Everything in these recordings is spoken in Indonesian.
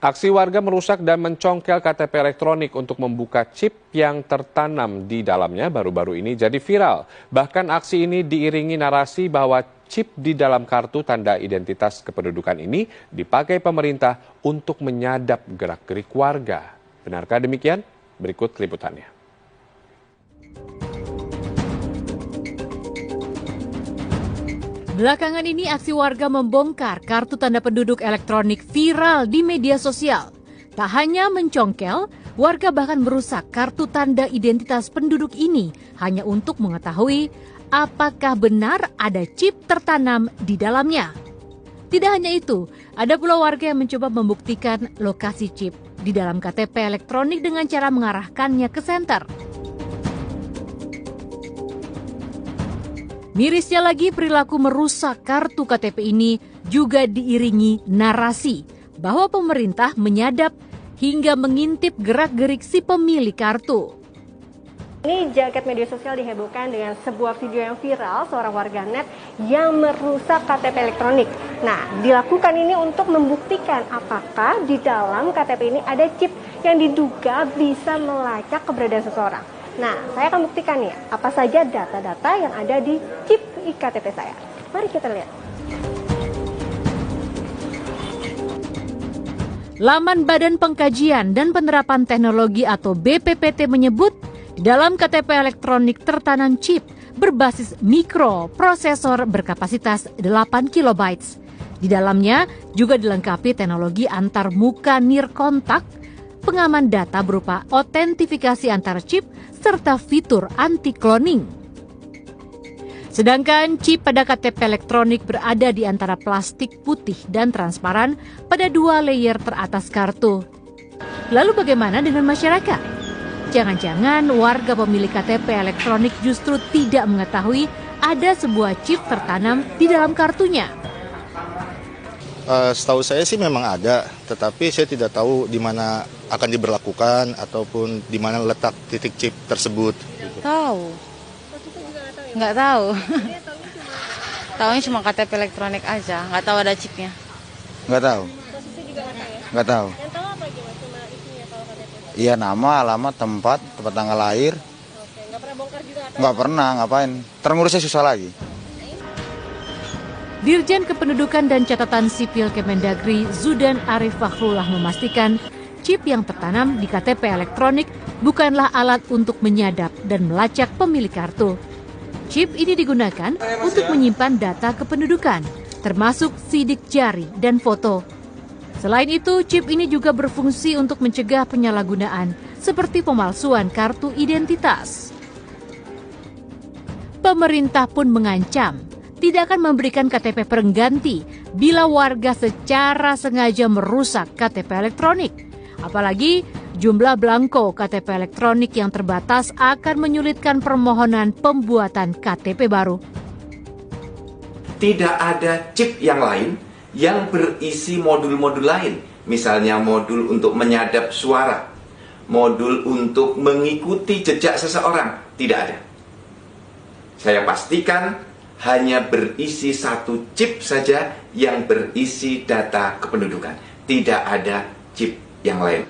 Aksi warga merusak dan mencongkel KTP elektronik untuk membuka chip yang tertanam di dalamnya baru-baru ini jadi viral. Bahkan aksi ini diiringi narasi bahwa chip di dalam kartu tanda identitas kependudukan ini dipakai pemerintah untuk menyadap gerak-gerik warga. Benarkah demikian? Berikut liputannya. Belakangan ini aksi warga membongkar kartu tanda penduduk elektronik viral di media sosial. Tak hanya mencongkel, warga bahkan merusak kartu tanda identitas penduduk ini hanya untuk mengetahui apakah benar ada chip tertanam di dalamnya. Tidak hanya itu, ada pula warga yang mencoba membuktikan lokasi chip di dalam KTP elektronik dengan cara mengarahkannya ke senter. Mirisnya lagi, perilaku merusak kartu KTP ini juga diiringi narasi bahwa pemerintah menyadap hingga mengintip gerak-gerik si pemilik kartu. Ini jagat media sosial dihebohkan dengan sebuah video yang viral seorang warganet yang merusak KTP elektronik. Nah, dilakukan ini untuk membuktikan apakah di dalam KTP ini ada chip yang diduga bisa melacak keberadaan seseorang. Nah, saya akan buktikan ya, apa saja data-data yang ada di chip iktp saya. Mari kita lihat. Laman Badan Pengkajian dan Penerapan Teknologi atau BPPT menyebut, di dalam KTP elektronik tertanam chip berbasis mikroprosesor berkapasitas 8 KB. Di dalamnya juga dilengkapi teknologi antar muka nirkontak, pengaman data berupa otentifikasi antar chip, serta fitur anti-cloning. Sedangkan chip pada KTP elektronik berada di antara plastik putih dan transparan pada 2 layer teratas kartu. Lalu bagaimana dengan masyarakat? Jangan-jangan warga pemilik KTP elektronik justru tidak mengetahui ada sebuah chip tertanam di dalam kartunya. Setahu saya sih memang ada, tetapi saya tidak tahu di mana akan diberlakukan ataupun di mana letak titik chip tersebut. Tahu. Nggak tahu. Tahunya cuma KTP elektronik aja, nggak tahu ada chipnya. Nggak tahu. Posisi juga nggak tahu ya? Nggak tahu. Yang tahu apa aja mas? Cuma isinya kalau KTP? Iya, nama, alamat, tempat tanggal lahir. Oke, nggak pernah bongkar juga atau? Nggak pernah, ngapain? Terngurusnya susah lagi. Dirjen Kependudukan dan Catatan Sipil Kemendagri Zudan Arif Fakhrullah memastikan chip yang tertanam di KTP elektronik bukanlah alat untuk menyadap dan melacak pemilik kartu. Chip ini digunakan untuk menyimpan data kependudukan, termasuk sidik jari dan foto. Selain itu, chip ini juga berfungsi untuk mencegah penyalahgunaan, seperti pemalsuan kartu identitas. Pemerintah pun mengancam tidak akan memberikan KTP pengganti bila warga secara sengaja merusak KTP elektronik. Apalagi jumlah belangko KTP elektronik yang terbatas akan menyulitkan permohonan pembuatan KTP baru. Tidak ada chip yang lain yang berisi modul-modul lain. Misalnya modul untuk menyadap suara, modul untuk mengikuti jejak seseorang. Tidak ada. Saya pastikan hanya berisi satu chip saja yang berisi data kependudukan. Tidak ada chip yang lain.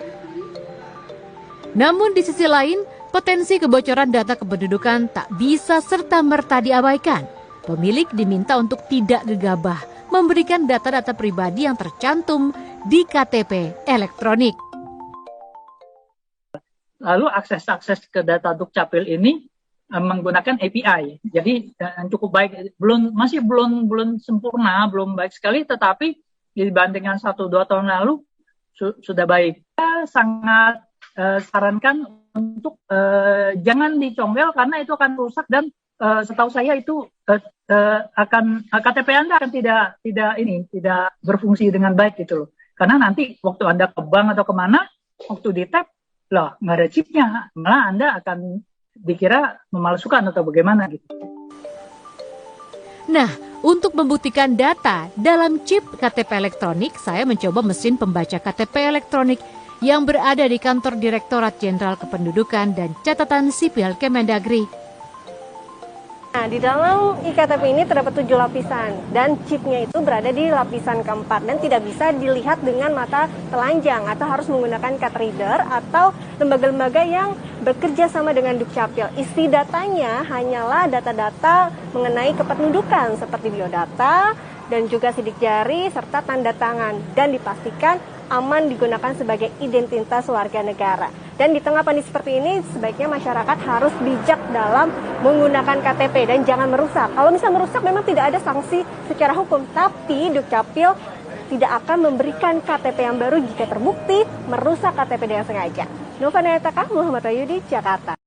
Namun di sisi lain, potensi kebocoran data kependudukan tak bisa serta-merta diabaikan. Pemilik diminta untuk tidak gegabah memberikan data-data pribadi yang tercantum di KTP elektronik. Lalu akses ke data Dukcapil ini menggunakan API, jadi cukup baik, masih belum sempurna, belum baik sekali, tetapi dibandingkan 1-2 tahun lalu sudah baik. Saya sangat sarankan untuk jangan dicongkel karena itu akan rusak dan setahu saya itu KTP Anda akan tidak berfungsi dengan baik gitu loh. Karena nanti waktu Anda ke bank atau kemana, waktu di tap, loh nggak ada chipnya, malah Anda akan dikira memalsukan atau bagaimana gitu. Nah, untuk membuktikan data dalam chip KTP elektronik, saya mencoba mesin pembaca KTP elektronik yang berada di kantor Direktorat Jenderal Kependudukan dan Catatan Sipil Kemendagri. Nah, di dalam iktp ini terdapat 7 lapisan dan chipnya itu berada di lapisan keempat dan tidak bisa dilihat dengan mata telanjang atau harus menggunakan card reader atau lembaga-lembaga yang bekerja sama dengan Dukcapil. Isi datanya hanyalah data-data mengenai kependudukan seperti biodata dan juga sidik jari serta tanda tangan dan dipastikan aman digunakan sebagai identitas warga negara. Dan di tengah pandemi seperti ini, sebaiknya masyarakat harus bijak dalam menggunakan KTP dan jangan merusak. Kalau misalnya merusak memang tidak ada sanksi secara hukum, tapi Dukcapil tidak akan memberikan KTP yang baru jika terbukti merusak KTP dengan sengaja. Nova Nayataka, Muhammad Wahyudi, Jakarta.